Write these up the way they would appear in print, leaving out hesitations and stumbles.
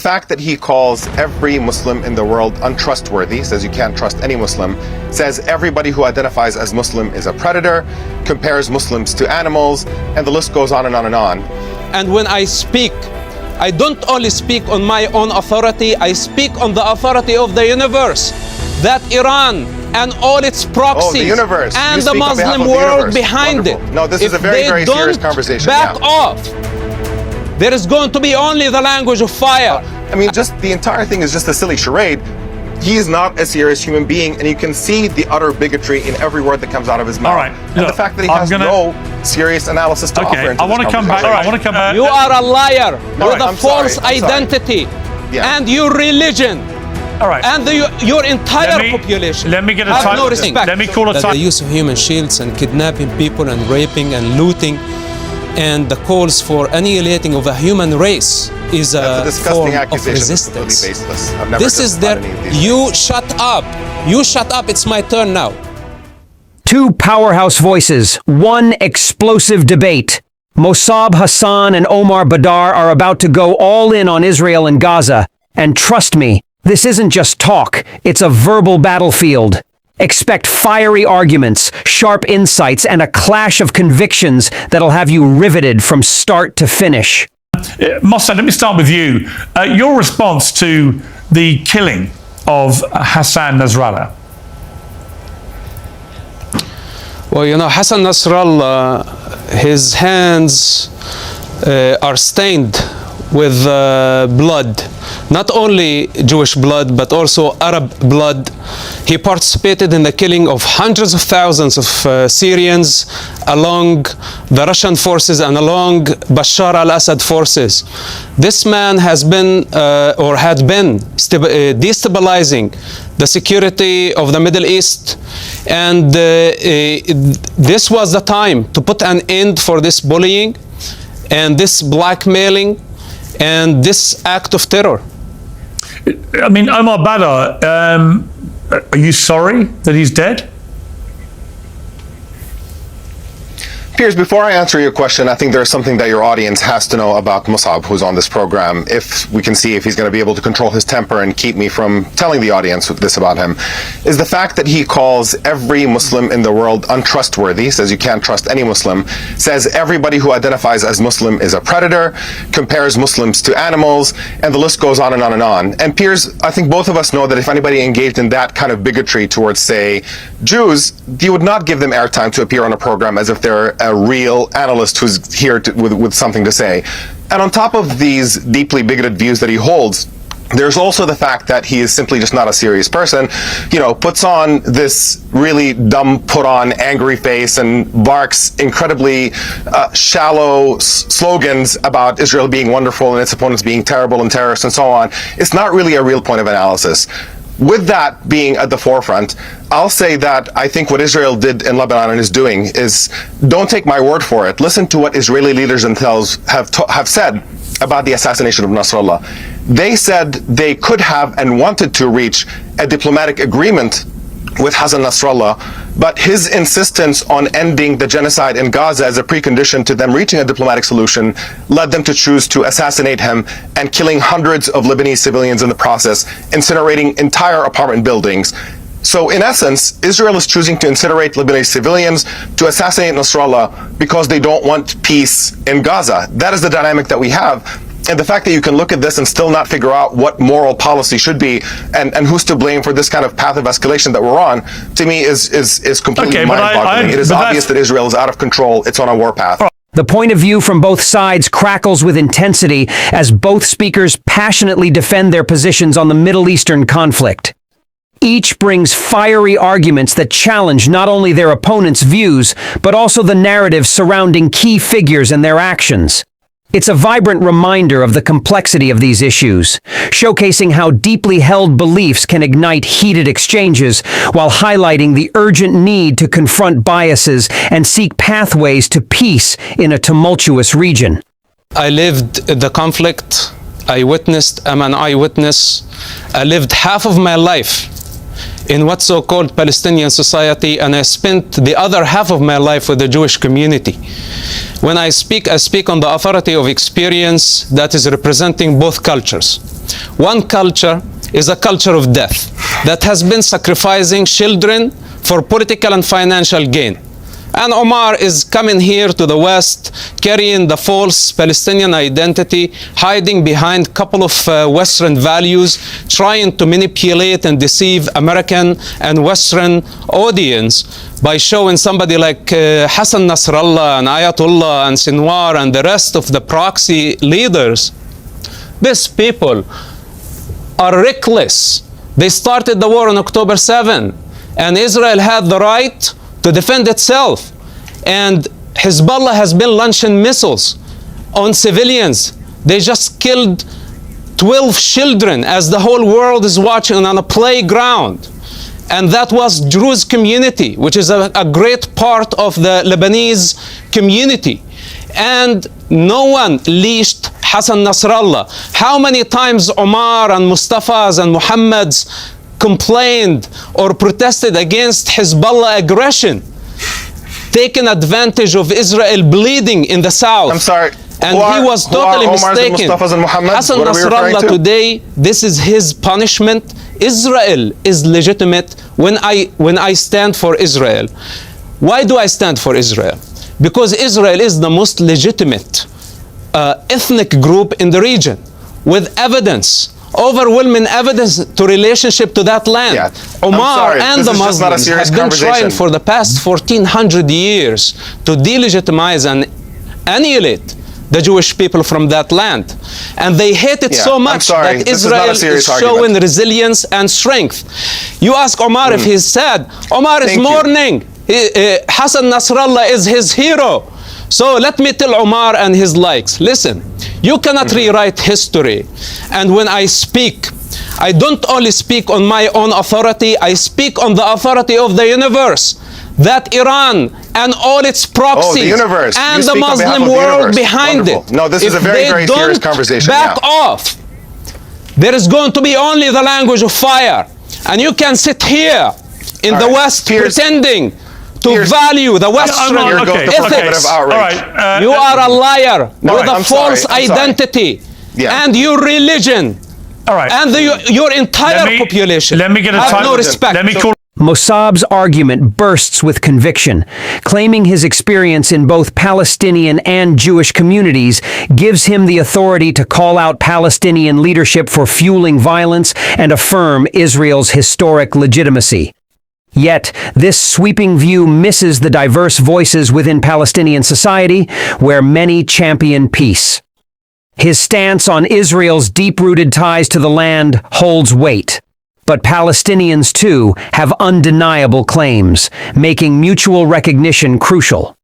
The fact that he calls every Muslim in the world untrustworthy, says you can't trust any Muslim, says everybody who identifies as Muslim is a predator, compares Muslims to animals, and the list goes on and on and on. And when I speak, I don't only speak on my own authority, I speak on the authority of the universe, that Iran and all its proxies and the Muslim world behind it. No, this is a very, very serious conversation. Back off. There is going to be only the language of fire. I mean, just the entire thing is just a silly charade. He is not a serious human being, and you can see the utter bigotry in every word that comes out of his mouth. All right. And the fact that he has no serious analysis to offer into I want to come back. I want to come back. You are a liar with a false identity and your religion. All right. And your entire population. Let me get a have time. no respect. Let me call a time. The use of human shields and kidnapping people and raping and looting and the calls for annihilating of a human race is a form of resistance. This is their... You shut up. You shut up. It's my turn now. Two powerhouse voices, one explosive debate. Mosab Hassan and Omar Baddar are about to go all in on Israel and Gaza. And trust me, this isn't just talk, it's a verbal battlefield. Expect fiery arguments, sharp insights, and a clash of convictions that'll have you riveted from start to finish. Mosab, let me start with you. Your response to the killing of Hassan Nasrallah. Well, you know, Hassan Nasrallah, his hands are stained with blood. Not only Jewish blood, but also Arab blood. He participated in the killing of hundreds of thousands of Syrians along the Russian forces and along Bashar al-Assad forces. This man has been or had been destabilizing the security of the Middle East, and this was the time to put an end for this bullying and this blackmailing and this act of terror. I mean, Omar Baddar, are you sorry that he's dead? Piers, before I answer your question, I think there's something that your audience has to know about Mosab, who's on this program, if we can see if he's going to be able to control his temper and keep me from telling the audience this about him, is the fact that he calls every Muslim in the world untrustworthy, says you can't trust any Muslim, says everybody who identifies as Muslim is a predator, compares Muslims to animals, and the list goes on and on and on. And Piers, I think both of us know that if anybody engaged in that kind of bigotry towards, say, Jews, you would not give them airtime to appear on a program as if they're a real analyst who's here with something to say. And on top of these deeply bigoted views that he holds, there's also the fact that he is simply just not a serious person, you know, puts on this really dumb put-on angry face and barks incredibly shallow slogans about Israel being wonderful and its opponents being terrible and terrorists and so on. It's not really a real point of analysis. With that being at the forefront, I'll say that I think what Israel did in Lebanon and is doing is, don't take my word for it, listen to what Israeli leaders themselves have said about the assassination of Nasrallah. They said they could have and wanted to reach a diplomatic agreement with Hassan Nasrallah, but his insistence on ending the genocide in Gaza as a precondition to them reaching a diplomatic solution led them to choose to assassinate him and killing hundreds of Lebanese civilians in the process, incinerating entire apartment buildings. So in essence, Israel is choosing to incinerate Lebanese civilians, to assassinate Nasrallah, because they don't want peace in Gaza. That is the dynamic that we have. And the fact that you can look at this and still not figure out what moral policy should be and who's to blame for this kind of path of escalation that we're on, to me is completely mind-boggling. It is obvious that Israel is out of control. It's on a warpath. The point of view from both sides crackles with intensity as both speakers passionately defend their positions on the Middle Eastern conflict. Each brings fiery arguments that challenge not only their opponent's views, but also the narrative surrounding key figures and their actions. It's a vibrant reminder of the complexity of these issues, showcasing how deeply held beliefs can ignite heated exchanges while highlighting the urgent need to confront biases and seek pathways to peace in a tumultuous region. I lived the conflict. I'm an eyewitness. I lived half of my life in what's so-called Palestinian society, and I spent the other half of my life with the Jewish community. When I speak on the authority of experience that is representing both cultures. One culture is a culture of death that has been sacrificing children for political and financial gain. And Omar is coming here to the West, carrying the false Palestinian identity, hiding behind a couple of Western values, trying to manipulate and deceive American and Western audience by showing somebody like Hassan Nasrallah and Ayatollah and Sinwar and the rest of the proxy leaders. These people are reckless. They started the war on October 7, and Israel had the right to defend itself. And Hezbollah has been launching missiles on civilians. They just killed 12 children as the whole world is watching on a playground. And that was Druze community, which is a great part of the Lebanese community. And no one leashed Hassan Nasrallah. How many times Omar and Mustafa's and Muhammad's complained or protested against Hezbollah aggression, taking advantage of Israel bleeding in the south. I'm sorry. And he was totally mistaken. Hassan Nasrallah today, this is his punishment. Israel is legitimate when I stand for Israel. Why do I stand for Israel? Because Israel is the most legitimate ethnic group in the region, with evidence, overwhelming evidence to relationship to that land. Yeah. Omar and the Muslims have been trying for the past 1400 years to delegitimize and annihilate the Jewish people from that land. And they hate it so much that Israel is showing resilience and strength. You ask Omar if he's sad. Omar is mourning. Hassan Nasrallah is his hero. So let me tell Omar and his likes, listen, you cannot rewrite history. And when I speak, I don't only speak on my own authority, I speak on the authority of the universe. That Iran and all its proxies and the Muslim world behind it. No, this is a very, very serious conversation. Back off. There is going to be only the language of fire. And you can sit here in the West pretending to value the Western ethics. You are a liar with a false identity and your religion and your entire population. Let me get a have no respect. Let me call. Mosab's argument bursts with conviction, claiming his experience in both Palestinian and Jewish communities gives him the authority to call out Palestinian leadership for fueling violence and affirm Israel's historic legitimacy. Yet, this sweeping view misses the diverse voices within Palestinian society, where many champion peace. His stance on Israel's deep-rooted ties to the land holds weight. But Palestinians, too, have undeniable claims, making mutual recognition crucial.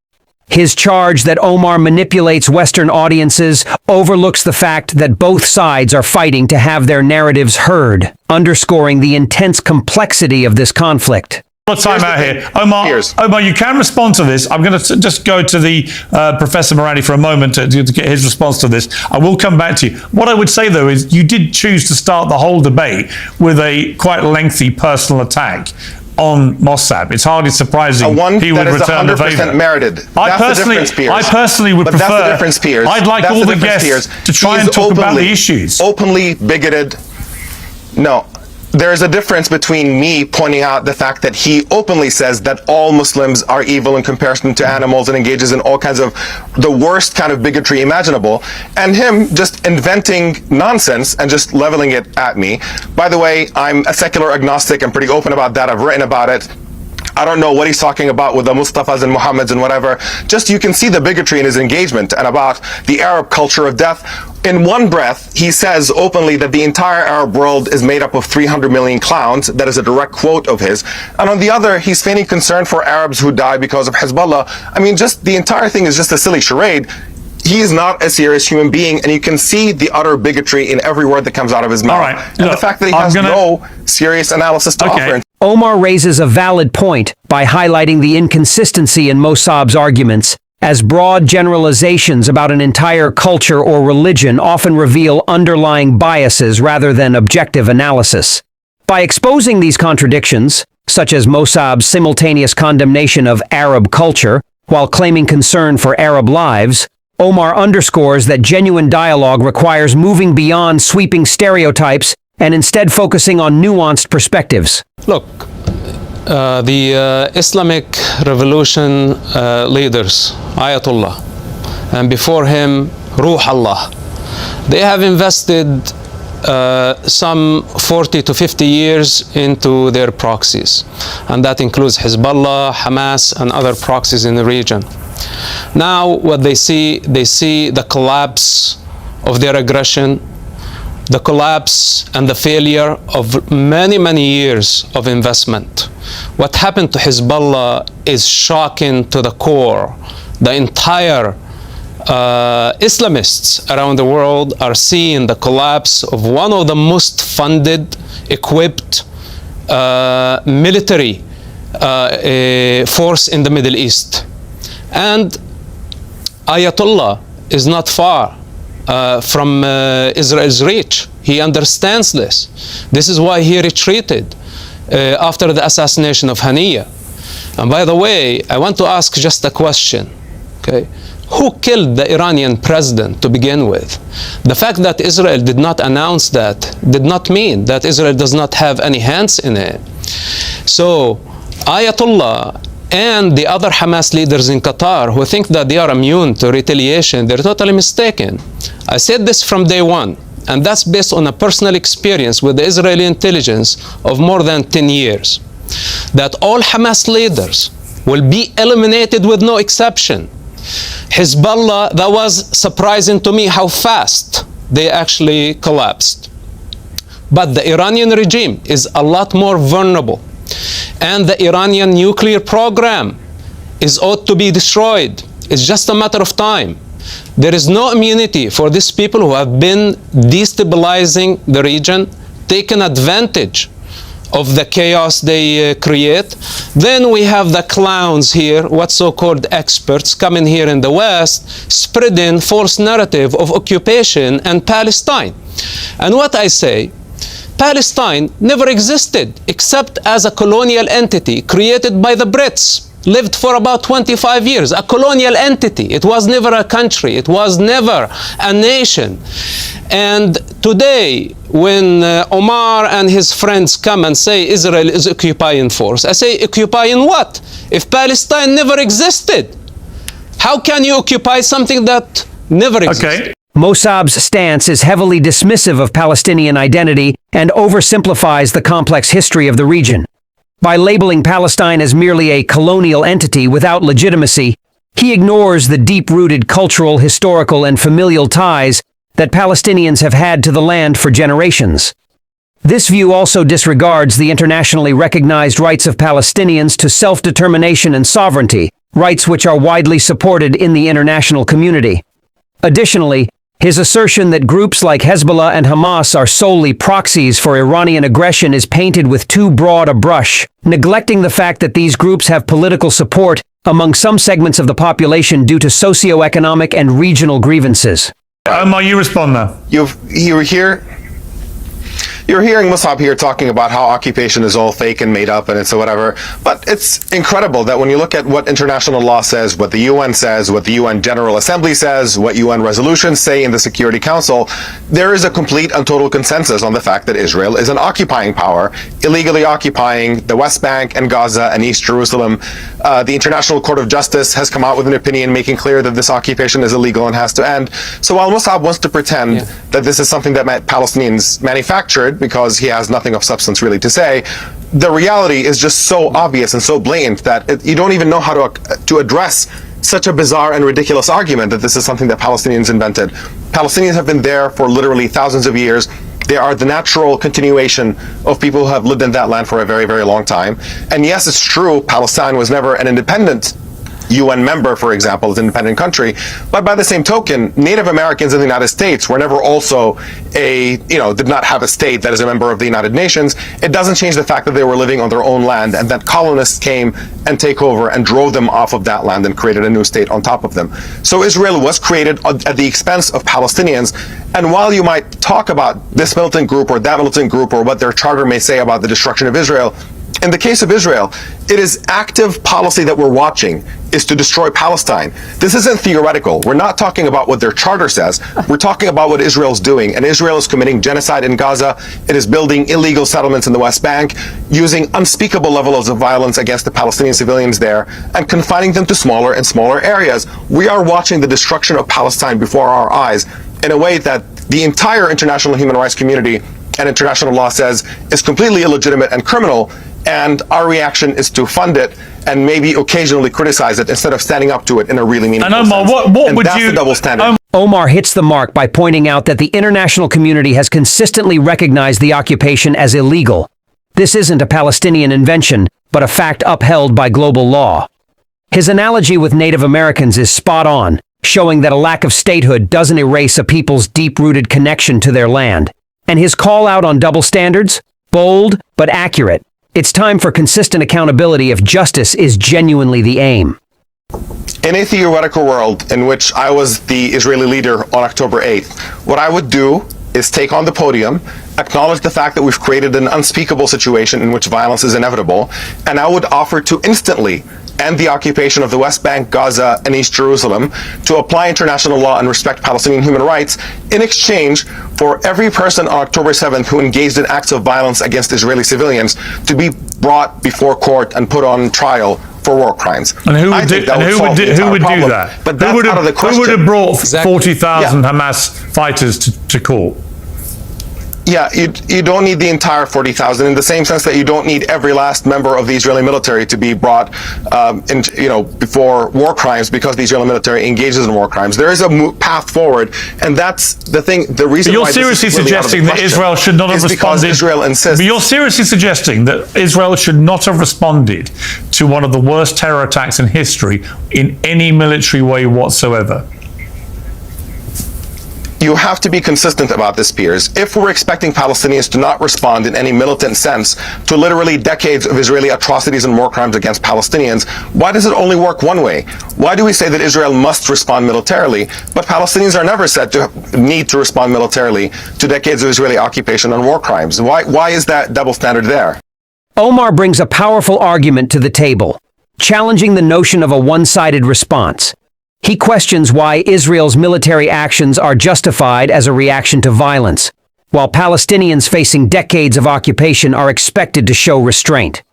His charge that Omar manipulates Western audiences overlooks the fact that both sides are fighting to have their narratives heard, underscoring the intense complexity of this conflict. Time out here. Omar, you can respond to this. I'm going to just go to the Professor Moradi for a moment to get his response to this. I will come back to you. What I would say, though, is you did choose to start the whole debate with a quite lengthy personal attack on Mosab. It's hardly surprising he would return the favor. Merited. I personally would prefer. That's the difference, Piers. I'd like all the guests to try and talk about the issues. Openly bigoted. No. There is a difference between me pointing out the fact that he openly says that all Muslims are evil in comparison to animals and engages in all kinds of the worst kind of bigotry imaginable, and him just inventing nonsense and just leveling it at me. By the way, I'm a secular agnostic. I'm pretty open about that. I've written about it. I don't know what he's talking about with the Mustafas and Muhammads and whatever. Just you can see the bigotry in his engagement and about the Arab culture of death. In one breath, he says openly that the entire Arab world is made up of 300 million clowns. That is a direct quote of his. And on the other, he's feigning concern for Arabs who die because of Hezbollah. I mean, just the entire thing is just a silly charade. He is not a serious human being, and you can see the utter bigotry in every word that comes out of his mouth. And the fact that he has no serious analysis to offer. Omar raises a valid point by highlighting the inconsistency in Mosab's arguments, as broad generalizations about an entire culture or religion often reveal underlying biases rather than objective analysis. By exposing these contradictions, such as Mosab's simultaneous condemnation of Arab culture while claiming concern for Arab lives, Omar underscores that genuine dialogue requires moving beyond sweeping stereotypes and instead focusing on nuanced perspectives. Look, the Islamic Revolution leaders, Ayatollah, and before him, Ruh Allah, they have invested some 40 to 50 years into their proxies, and that includes Hezbollah, Hamas, and other proxies in the region. Now what they see the collapse of their aggression, the collapse and the failure of many, many years of investment. What happened to Hezbollah is shocking to the core. The entire Islamists around the world are seeing the collapse of one of the most funded, equipped military force in the Middle East. And Ayatollah is not far from Israel's reach. He understands this. This is why he retreated after the assassination of Haniya. And by the way, I want to ask just a question. Okay? Who killed the Iranian president to begin with? The fact that Israel did not announce that did not mean that Israel does not have any hands in it. So Ayatollah and the other Hamas leaders in Qatar who think that they are immune to retaliation, they're totally mistaken. I said this from day one, and that's based on a personal experience with the Israeli intelligence of more than 10 years, that all Hamas leaders will be eliminated with no exception. Hezbollah, that was surprising to me how fast they actually collapsed. But the Iranian regime is a lot more vulnerable. And the Iranian nuclear program is ought to be destroyed. It's just a matter of time. There is no immunity for these people who have been destabilizing the region, taking advantage of the chaos they create. Then we have the clowns here, what so-called experts coming here in the West, spreading false narrative of occupation and Palestine. And what I say, Palestine never existed except as a colonial entity created by the Brits. Lived for about 25 years, a colonial entity. It was never a country. It was never a nation. And today, when Omar and his friends come and say Israel is occupying force, I say, occupying what? If Palestine never existed, how can you occupy something that never existed? Okay. Mosab's stance is heavily dismissive of Palestinian identity and oversimplifies the complex history of the region. By labeling Palestine as merely a colonial entity without legitimacy, he ignores the deep-rooted cultural, historical, and familial ties that Palestinians have had to the land for generations. This view also disregards the internationally recognized rights of Palestinians to self-determination and sovereignty, rights which are widely supported in the international community. Additionally, his assertion that groups like Hezbollah and Hamas are solely proxies for Iranian aggression is painted with too broad a brush, neglecting the fact that these groups have political support among some segments of the population due to socio-economic and regional grievances. Omar, you respond now. You're hearing Mosab here talking about how occupation is all fake and made up and it's whatever, but it's incredible that when you look at what international law says, what the UN says, what the UN General Assembly says, what UN resolutions say in the Security Council, there is a complete and total consensus on the fact that Israel is an occupying power, illegally occupying the West Bank and Gaza and East Jerusalem. The International Court of Justice has come out with an opinion making clear that this occupation is illegal and has to end. So while Mosab wants to pretend that this is something that Palestinians manufactured, because he has nothing of substance really to say, the reality is just so obvious and so blatant that you don't even know how to address such a bizarre and ridiculous argument that this is something that Palestinians invented. Palestinians have been there for literally thousands of years. They are the natural continuation of people who have lived in that land for a very, very long time. And yes, it's true, Palestine was never an independent UN member, for example, as an independent country. But by the same token, Native Americans in the United States were never also did not have a state that is a member of the United Nations. It doesn't change the fact that they were living on their own land and that colonists came and take over and drove them off of that land and created a new state on top of them. So Israel was created at the expense of Palestinians. And while you might talk about this militant group or that militant group or what their charter may say about the destruction of Israel, in the case of Israel, it is active policy that we're watching is to destroy Palestine. This isn't theoretical. We're not talking about what their charter says. We're talking about what Israel's doing. And Israel is committing genocide in Gaza. It is building illegal settlements in the West Bank, using unspeakable levels of violence against the Palestinian civilians there, and confining them to smaller and smaller areas. We are watching the destruction of Palestine before our eyes in a way that the entire international human rights community and international law says is completely illegitimate and criminal. And our reaction is to fund it and maybe occasionally criticize it instead of standing up to it in a really meaningful sense. And Omar, what would that's you... the double standard. Omar hits the mark by pointing out that the international community has consistently recognized the occupation as illegal. This isn't a Palestinian invention, but a fact upheld by global law. His analogy with Native Americans is spot on, showing that a lack of statehood doesn't erase a people's deep-rooted connection to their land. And his call out on double standards? Bold, but accurate. It's time for consistent accountability if justice is genuinely the aim. In a theoretical world in which I was the Israeli leader on October 8th, what I would do is take on the podium, acknowledge the fact that we've created an unspeakable situation in which violence is inevitable, and I would offer to instantly end the occupation of the West Bank, Gaza, and East Jerusalem, to apply international law and respect Palestinian human rights in exchange for every person on October 7th who engaged in acts of violence against Israeli civilians to be brought before court and put on trial for war crimes. And who would do that? But that's out of the question. Who would have brought 40,000 Hamas fighters to court? Yeah, you don't need the entire 40,000 in the same sense that you don't need every last member of the Israeli military to be brought before war crimes because the Israeli military engages in war crimes. There is a path forward, and that's the thing. The reason you're why seriously this is really suggesting that Israel should not have responded. Israel insists. But you're seriously suggesting that Israel should not have responded to one of the worst terror attacks in history in any military way whatsoever. You have to be consistent about this, Piers. If we're expecting Palestinians to not respond in any militant sense to literally decades of Israeli atrocities and war crimes against Palestinians, why does it only work one way? Why do we say that Israel must respond militarily, but Palestinians are never said to need to respond militarily to decades of Israeli occupation and war crimes? Why is that double standard there? Omar brings a powerful argument to the table, challenging the notion of a one-sided response. He questions why Israel's military actions are justified as a reaction to violence, while Palestinians facing decades of occupation are expected to show restraint.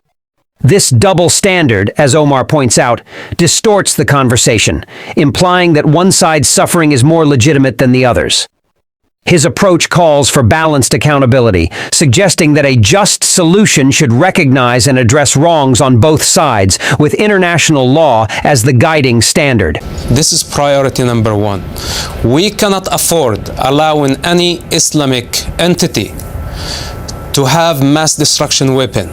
This double standard, as Omar points out, distorts the conversation, implying that one side's suffering is more legitimate than the other's. His approach calls for balanced accountability, suggesting that a just solution should recognize and address wrongs on both sides, with international law as the guiding standard. This is priority number one. We cannot afford allowing any Islamic entity to have mass destruction weapon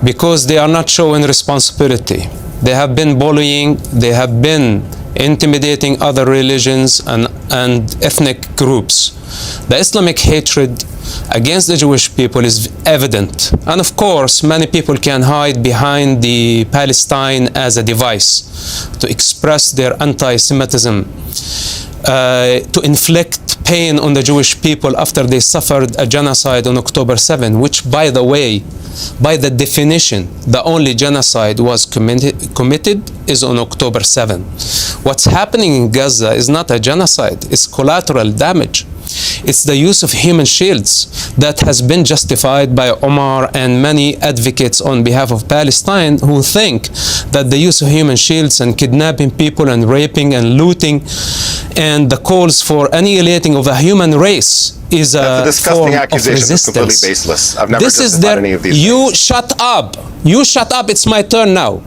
because they are not showing responsibility. They have been bullying, they have been intimidating other religions and ethnic groups. The Islamic hatred against the Jewish people is evident. And of course, many people can hide behind the Palestine as a device to express their anti-Semitism, to inflict pain on the Jewish people after they suffered a genocide on October 7, which, by the way, by the definition, the only genocide was committed is on October 7. What's happening in Gaza is not a genocide, it's collateral damage. It's the use of human shields that has been justified by Omar and many advocates on behalf of Palestine who think that the use of human shields and kidnapping people and raping and looting and the calls for annihilating of a human race is a disgusting accusation. It's completely baseless. I've never justified any of these things. Shut up. You shut up. It's my turn now.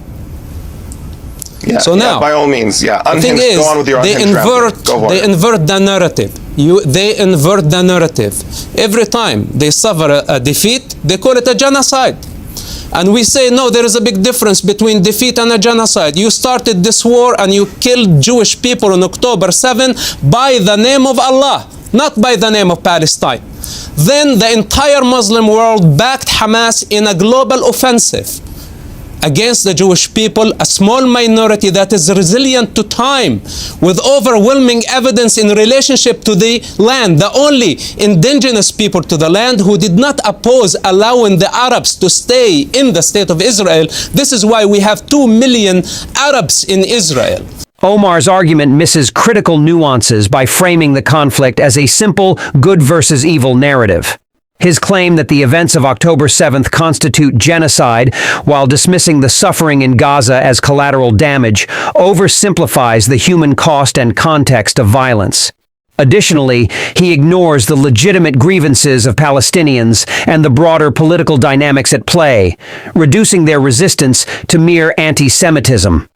Yeah, so now, by all means, yeah. The thing is, they invert the narrative. They invert the narrative. Every time they suffer a defeat, they call it a genocide. And we say, no, there is a big difference between defeat and a genocide. You started this war and you killed Jewish people on October 7 by the name of Allah, not by the name of Palestine. Then the entire Muslim world backed Hamas in a global offensive against the Jewish people, a small minority that is resilient to time, with overwhelming evidence in relationship to the land, the only indigenous people to the land who did not oppose allowing the Arabs to stay in the state of Israel. This is why we have 2 million Arabs in Israel. Omar's argument misses critical nuances by framing the conflict as a simple good versus evil narrative. His claim that the events of October 7th constitute genocide, while dismissing the suffering in Gaza as collateral damage, oversimplifies the human cost and context of violence. Additionally, he ignores the legitimate grievances of Palestinians and the broader political dynamics at play, reducing their resistance to mere anti-Semitism.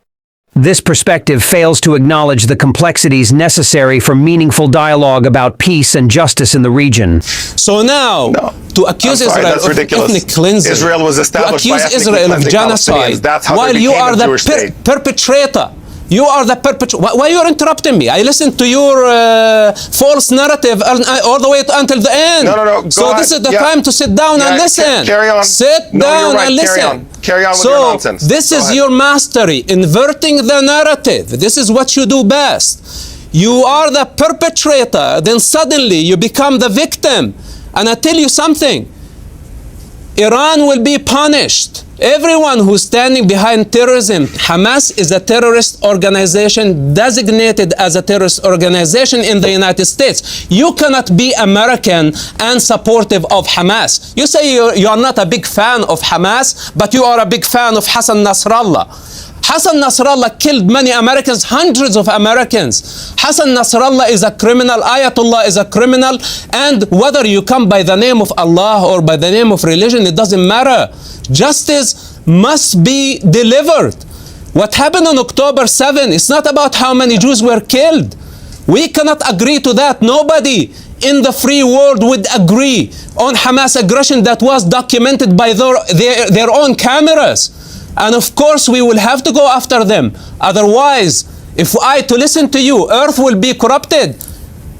This perspective fails to acknowledge the complexities necessary for meaningful dialogue about peace and justice in the region. So now, to accuse Israel of ethnic cleansing, Israel was established to accuse Israel of genocide, while you are the perpetrator. You are the perpetrator. Why you are interrupting me? I listened to your false narrative all the way until the end. No. So this is the time to sit down and listen. Carry on. Sit down and listen. Carry on with your nonsense. This is your mastery, inverting the narrative. This is what you do best. You are the perpetrator, then suddenly you become the victim. And I tell you something, Iran will be punished. Everyone who's standing behind terrorism, Hamas is a terrorist organization designated as a terrorist organization in the United States. You cannot be American and supportive of Hamas. You say you are not a big fan of Hamas, but you are a big fan of Hassan Nasrallah. Hassan Nasrallah killed many Americans, hundreds of Americans. Hassan Nasrallah is a criminal, Ayatollah is a criminal, and whether you come by the name of Allah or by the name of religion, it doesn't matter. Justice must be delivered. What happened on October 7, it's not about how many Jews were killed. We cannot agree to that. Nobody in the free world would agree on Hamas aggression that was documented by their own cameras. And of course, we will have to go after them. Otherwise, if I to listen to you, earth will be corrupted.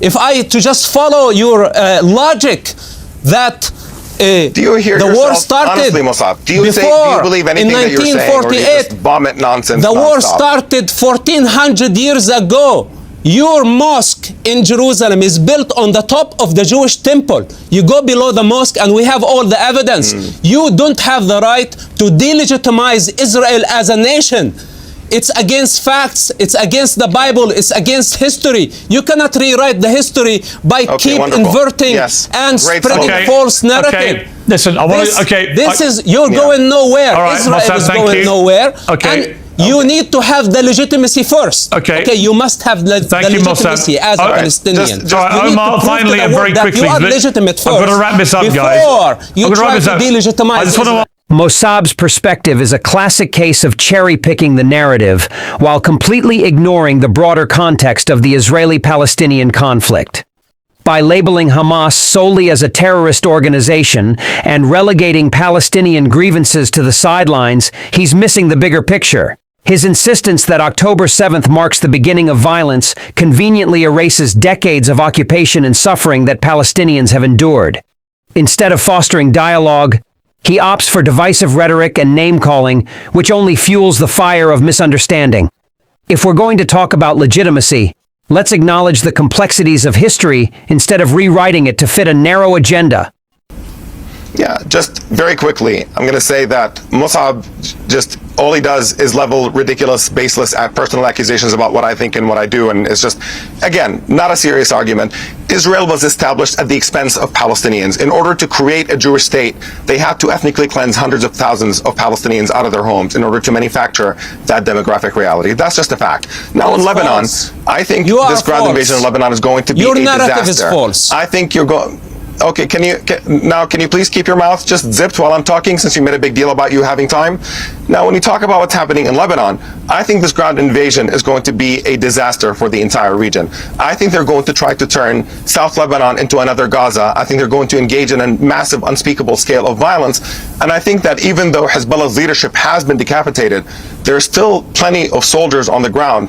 If I to just follow your logic that do you hear the yourself, war started honestly, Mosab, do you believe anything that you're saying, or do you just vomit nonsense The war nonstop? started 1400 years ago. Your mosque in Jerusalem is built on the top of the Jewish temple. You go below the mosque and we have all the evidence. You don't have the right to delegitimize Israel as a nation. It's against facts, it's against the Bible, it's against history. You cannot rewrite the history by inverting and spreading false narrative. Okay. Listen, I want to, you're going nowhere. All right, Israel Mosab, is thank going you. nowhere. Okay. And you need to have the legitimacy first. Okay. You must have the legitimacy as a Palestinian. Omar, finally and very quickly, you are legitimate first. I've got to wrap this up, guys. Before you try to delegitimize Israel. Mosab's perspective is a classic case of cherry-picking the narrative while completely ignoring the broader context of the Israeli-Palestinian conflict. By labeling Hamas solely as a terrorist organization and relegating Palestinian grievances to the sidelines, he's missing the bigger picture. His insistence that October 7th marks the beginning of violence conveniently erases decades of occupation and suffering that Palestinians have endured. Instead of fostering dialogue, he opts for divisive rhetoric and name-calling, which only fuels the fire of misunderstanding. If we're going to talk about legitimacy, let's acknowledge the complexities of history instead of rewriting it to fit a narrow agenda. Yeah, just very quickly, I'm going to say that Mosab just, all he does is level ridiculous, baseless personal accusations about what I think and what I do, and it's just, again, not a serious argument. Israel was established at the expense of Palestinians. In order to create a Jewish state, they had to ethnically cleanse hundreds of thousands of Palestinians out of their homes in order to manufacture that demographic reality. That's just a fact. Now, in Lebanon, I think this ground invasion of Lebanon is going to be a disaster. Your narrative is false. I think you're going... Okay, can you please keep your mouth just zipped while I'm talking, since you made a big deal about you having time? Now, when you talk about what's happening in Lebanon, I think this ground invasion is going to be a disaster for the entire region. I think they're going to try to turn South Lebanon into another Gaza. I think they're going to engage in a massive, unspeakable scale of violence. And I think that even though Hezbollah's leadership has been decapitated, there's still plenty of soldiers on the ground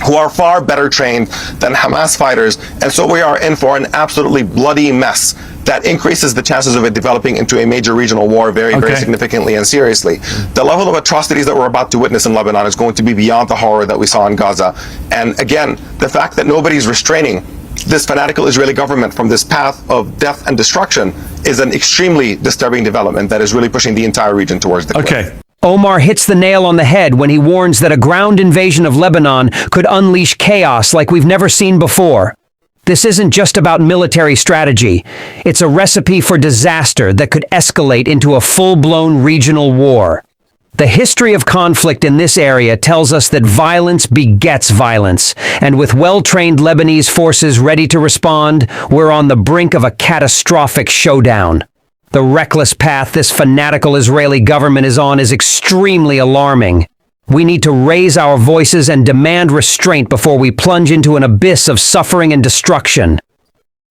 who are far better trained than Hamas fighters, and so we are in for an absolutely bloody mess that increases the chances of it developing into a major regional war very significantly and seriously. The level of atrocities that we're about to witness in Lebanon is going to be beyond the horror that we saw in Gaza. And again, the fact that nobody's restraining this fanatical Israeli government from this path of death and destruction is an extremely disturbing development that is really pushing the entire region towards the cliff. Omar hits the nail on the head when he warns that a ground invasion of Lebanon could unleash chaos like we've never seen before. This isn't just about military strategy. It's a recipe for disaster that could escalate into a full-blown regional war. The history of conflict in this area tells us that violence begets violence, and with well-trained Lebanese forces ready to respond, we're on the brink of a catastrophic showdown. The reckless path this fanatical Israeli government is on is extremely alarming. We need to raise our voices and demand restraint before we plunge into an abyss of suffering and destruction.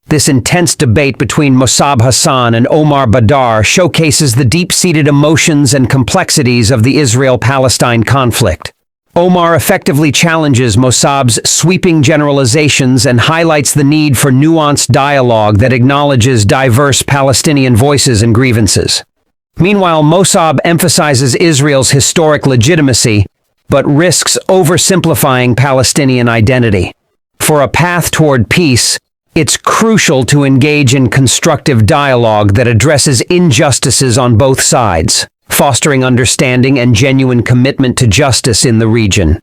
This intense debate between Mosab Hassan and Omar Baddar showcases the deep-seated emotions and complexities of the Israel-Palestine conflict. Omar effectively challenges Mosab's sweeping generalizations and highlights the need for nuanced dialogue that acknowledges diverse Palestinian voices and grievances. Meanwhile, Mosab emphasizes Israel's historic legitimacy, but risks oversimplifying Palestinian identity. For a path toward peace, it's crucial to engage in constructive dialogue that addresses injustices on both sides, fostering understanding and genuine commitment to justice in the region.